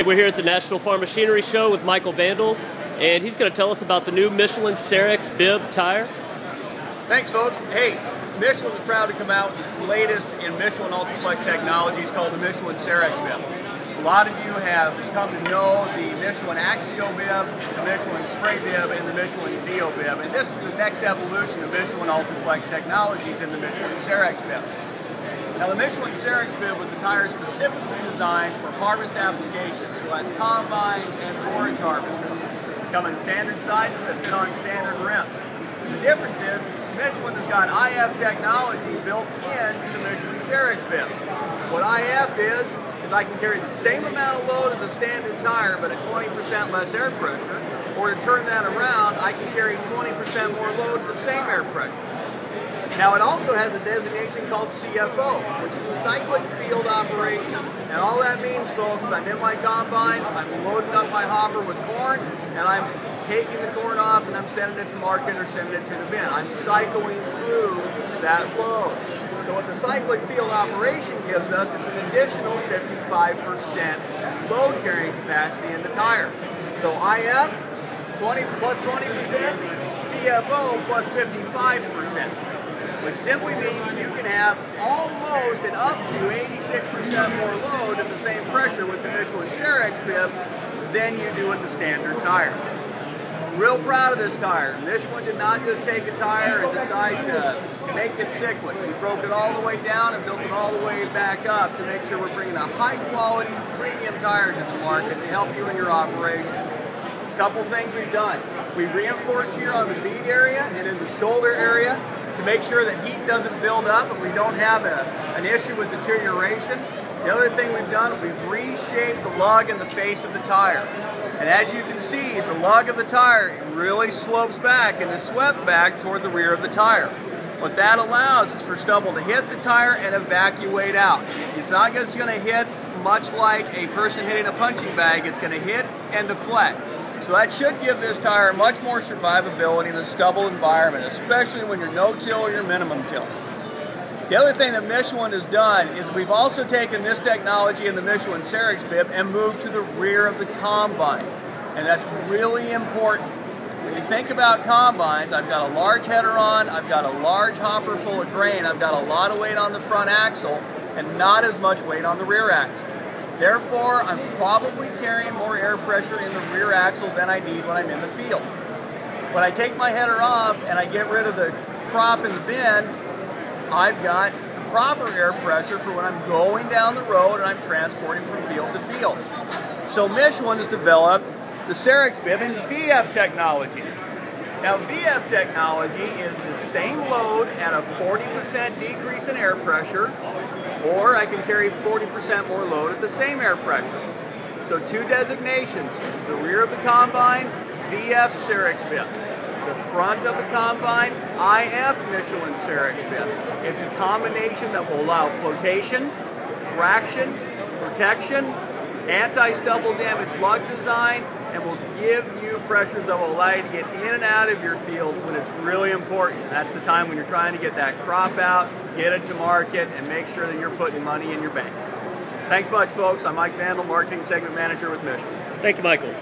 We're here at the National Farm Machinery Show with Michael Vandal, and he's going to tell us about the new Michelin CerexBib tire. Thanks, folks. Hey, Michelin is proud to come out with its latest in Michelin UltraFlex technologies called the Michelin CerexBib. A lot of you have come to know the Michelin AxioBib, the Michelin SprayBib, and the Michelin ZeoBib, and this is the next evolution of Michelin UltraFlex technologies in the Michelin CerexBib. Now, the Michelin CerexBib was a tire specifically designed for harvest applications, so that's combines and forage harvesters. Come in standard sizes that fit on standard rims. The difference is Michelin has got IF technology built into the Michelin CerexBib. What IF is I can carry the same amount of load as a standard tire, but at 20% less air pressure, or to turn that around, I can carry 20% more load at the same air pressure. Now, it also has a designation called CFO, which is cyclic field operation. And all that means, folks, is I'm in my combine, I'm loading up my hopper with corn, and I'm taking the corn off and I'm sending it to market or sending it to the bin. I'm cycling through that load. So what the cyclic field operation gives us is an additional 55% load carrying capacity in the tire. So IF, 20 plus 20%, CFO plus 55%. Which simply means you can have almost and up to 86% more load at the same pressure with the Michelin CerexBib than you do with the standard tire. Real proud of this tire. Michelin did not just take a tire and decide to make it cyclic. We broke it all the way down and built it all the way back up to make sure we're bringing a high quality premium tire to the market to help you in your operation. A couple things we've done. We've reinforced here on the bead area and in the shoulder area to make sure that heat doesn't build up and we don't have an issue with deterioration. The other thing we've done, we've reshaped the lug and the face of the tire. And as you can see, the lug of the tire really slopes back and is swept back toward the rear of the tire. What that allows is for stubble to hit the tire and evacuate out. It's not just going to hit much like a person hitting a punching bag. It's going to hit and deflect. So that should give this tire much more survivability in a stubble environment, especially when you're no-till or you're minimum-till. The other thing that Michelin has done is we've also taken this technology in the Michelin CerexBib and moved to the rear of the combine. And that's really important. When you think about combines, I've got a large header on, I've got a large hopper full of grain, I've got a lot of weight on the front axle, and not as much weight on the rear axle. Therefore, I'm probably carrying more air pressure in the rear axle than I need when I'm in the field. When I take my header off and I get rid of the crop in the bin, I've got the proper air pressure for when I'm going down the road and I'm transporting from field to field. So Michelin has developed the CerexBib in VF technology. Now, VF technology is the same load at a 40% decrease in air pressure, or I can carry 40% more load at the same air pressure. So two designations, the rear of the combine, VF CerexBib. The front of the combine, IF Michelin CerexBib. It's a combination that will allow flotation, traction, protection, anti-stubble damage lug design, and will give you pressures that will allow you to get in and out of your field when it's really important. That's the time when you're trying to get that crop out, get it to market, and make sure that you're putting money in your bank. Thanks much, folks. I'm Mike Vandal, Marketing Segment Manager with Michelin. Thank you, Michael.